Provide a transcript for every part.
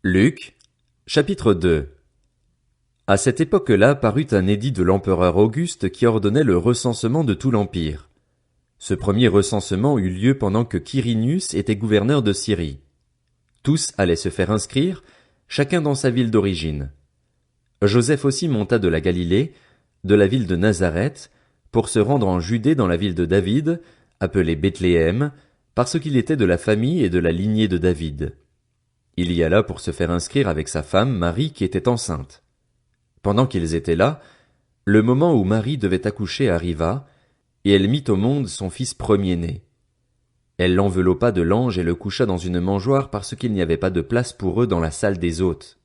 Luc, chapitre 2. À cette époque-là parut un édit de l'empereur Auguste qui ordonnait le recensement de tout l'empire. Ce premier recensement eut lieu pendant que Quirinius était gouverneur de Syrie. Tous allaient se faire inscrire, chacun dans sa ville d'origine. Joseph aussi monta de la Galilée, de la ville de Nazareth, pour se rendre en Judée dans la ville de David, appelée Bethléem, parce qu'il était de la famille et de la lignée de David. Il y alla pour se faire inscrire avec sa femme Marie qui était enceinte. Pendant qu'ils étaient là, le moment où Marie devait accoucher arriva, et elle mit au monde son fils premier-né. Elle l'enveloppa de lange et le coucha dans une mangeoire parce qu'il n'y avait pas de place pour eux dans la salle des hôtes.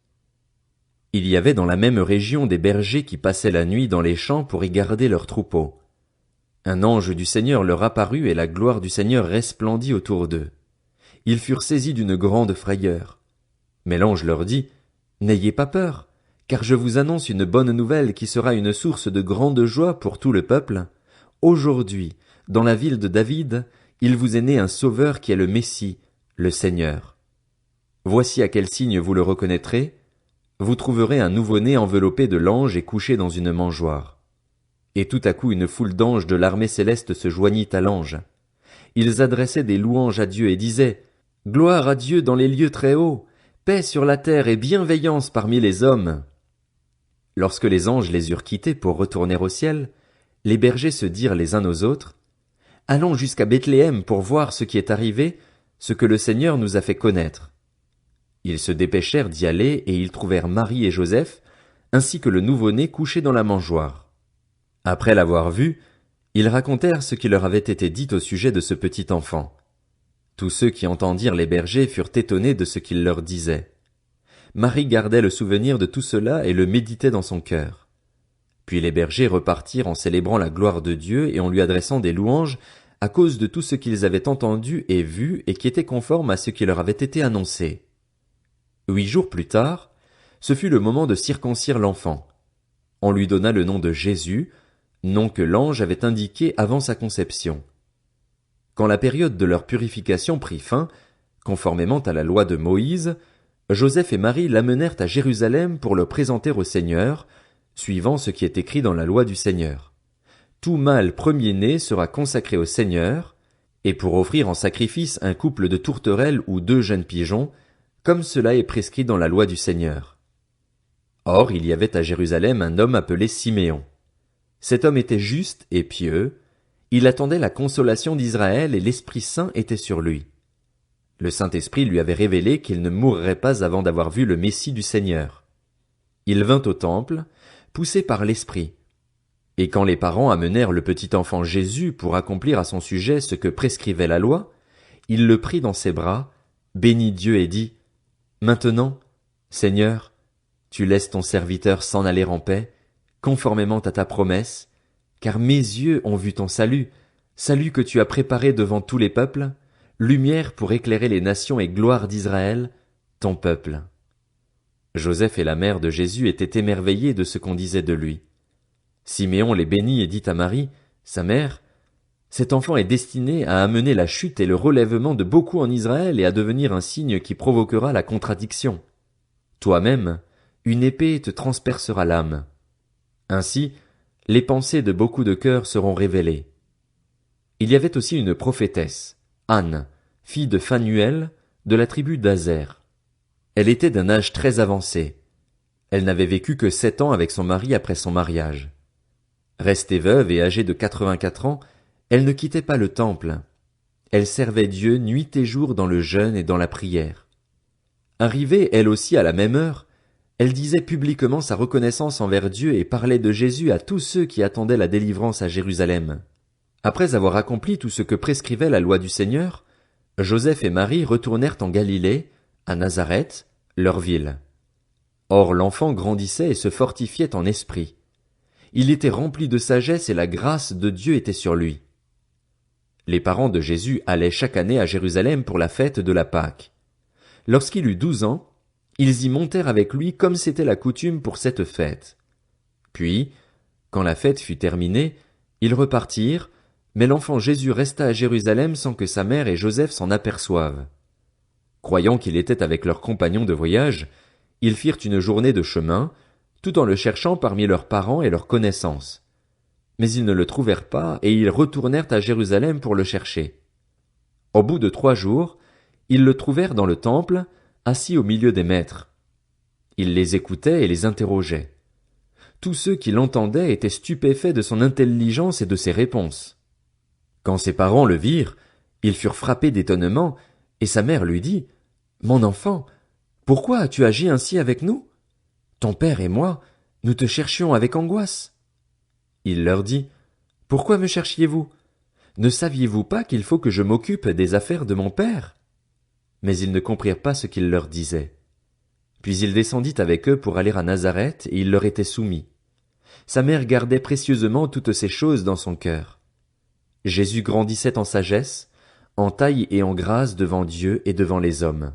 Il y avait dans la même région des bergers qui passaient la nuit dans les champs pour y garder leurs troupeaux. Un ange du Seigneur leur apparut et la gloire du Seigneur resplendit autour d'eux. Ils furent saisis d'une grande frayeur. Mais l'ange leur dit, « N'ayez pas peur, car je vous annonce une bonne nouvelle qui sera une source de grande joie pour tout le peuple. Aujourd'hui, dans la ville de David, il vous est né un sauveur qui est le Messie, le Seigneur. Voici à quel signe vous le reconnaîtrez. Vous trouverez un nouveau-né enveloppé de lange et couché dans une mangeoire. » Et tout à coup une foule d'anges de l'armée céleste se joignit à l'ange. Ils adressaient des louanges à Dieu et disaient, « Gloire à Dieu dans les lieux très hauts, paix sur la terre et bienveillance parmi les hommes. » Lorsque les anges les eurent quittés pour retourner au ciel, les bergers se dirent les uns aux autres, « Allons jusqu'à Bethléem pour voir ce qui est arrivé, ce que le Seigneur nous a fait connaître. » Ils se dépêchèrent d'y aller et ils trouvèrent Marie et Joseph, ainsi que le nouveau-né couché dans la mangeoire. Après l'avoir vu, ils racontèrent ce qui leur avait été dit au sujet de ce petit enfant. Tous ceux qui entendirent les bergers furent étonnés de ce qu'ils leur disaient. Marie gardait le souvenir de tout cela et le méditait dans son cœur. Puis les bergers repartirent en célébrant la gloire de Dieu et en lui adressant des louanges à cause de tout ce qu'ils avaient entendu et vu et qui était conforme à ce qui leur avait été annoncé. 8 jours plus tard, ce fut le moment de circoncire l'enfant. On lui donna le nom de Jésus, nom que l'ange avait indiqué avant sa conception. Quand la période de leur purification prit fin, conformément à la loi de Moïse, Joseph et Marie l'amenèrent à Jérusalem pour le présenter au Seigneur, suivant ce qui est écrit dans la loi du Seigneur. Tout mâle premier-né sera consacré au Seigneur, et pour offrir en sacrifice un couple de tourterelles ou 2 jeunes pigeons, comme cela est prescrit dans la loi du Seigneur. Or, il y avait à Jérusalem un homme appelé Siméon. Cet homme était juste et pieux, il attendait la consolation d'Israël et l'Esprit Saint était sur lui. Le Saint-Esprit lui avait révélé qu'il ne mourrait pas avant d'avoir vu le Messie du Seigneur. Il vint au temple, poussé par l'Esprit. Et quand les parents amenèrent le petit enfant Jésus pour accomplir à son sujet ce que prescrivait la loi, il le prit dans ses bras, bénit Dieu et dit, « Maintenant, Seigneur, tu laisses ton serviteur s'en aller en paix, conformément à ta promesse, car mes yeux ont vu ton salut, salut que tu as préparé devant tous les peuples, lumière pour éclairer les nations et gloire d'Israël, ton peuple. » Joseph et la mère de Jésus étaient émerveillés de ce qu'on disait de lui. Siméon les bénit et dit à Marie, sa mère, « Cet enfant est destiné à amener la chute et le relèvement de beaucoup en Israël et à devenir un signe qui provoquera la contradiction. Toi-même, une épée te transpercera l'âme. Ainsi, les pensées de beaucoup de cœurs seront révélées. » Il y avait aussi une prophétesse, Anne, fille de Phanuel, de la tribu d'Azer. Elle était d'un âge très avancé. Elle n'avait vécu que 7 ans avec son mari après son mariage. Restée veuve et âgée de 84 ans, elle ne quittait pas le temple. Elle servait Dieu nuit et jour dans le jeûne et dans la prière. Arrivée elle aussi à la même heure, elle disait publiquement sa reconnaissance envers Dieu et parlait de Jésus à tous ceux qui attendaient la délivrance à Jérusalem. Après avoir accompli tout ce que prescrivait la loi du Seigneur, Joseph et Marie retournèrent en Galilée, à Nazareth, leur ville. Or l'enfant grandissait et se fortifiait en esprit. Il était rempli de sagesse et la grâce de Dieu était sur lui. Les parents de Jésus allaient chaque année à Jérusalem pour la fête de la Pâque. Lorsqu'il eut 12 ans, ils y montèrent avec lui comme c'était la coutume pour cette fête. Puis, quand la fête fut terminée, ils repartirent, mais l'enfant Jésus resta à Jérusalem sans que sa mère et Joseph s'en aperçoivent. Croyant qu'il était avec leurs compagnons de voyage, ils firent une journée de chemin, tout en le cherchant parmi leurs parents et leurs connaissances. Mais ils ne le trouvèrent pas, et ils retournèrent à Jérusalem pour le chercher. Au bout de 3 jours, ils le trouvèrent dans le temple, assis au milieu des maîtres. Il les écoutait et les interrogeait. Tous ceux qui l'entendaient étaient stupéfaits de son intelligence et de ses réponses. Quand ses parents le virent, ils furent frappés d'étonnement, et sa mère lui dit, « Mon enfant, pourquoi as-tu agi ainsi avec nous? Ton père et moi, nous te cherchions avec angoisse. » Il leur dit, « Pourquoi me cherchiez-vous? Ne saviez-vous pas qu'il faut que je m'occupe des affaires de mon père? » Mais ils ne comprirent pas ce qu'il leur disait. Puis il descendit avec eux pour aller à Nazareth, et il leur était soumis. Sa mère gardait précieusement toutes ces choses dans son cœur. Jésus grandissait en sagesse, en taille et en grâce devant Dieu et devant les hommes.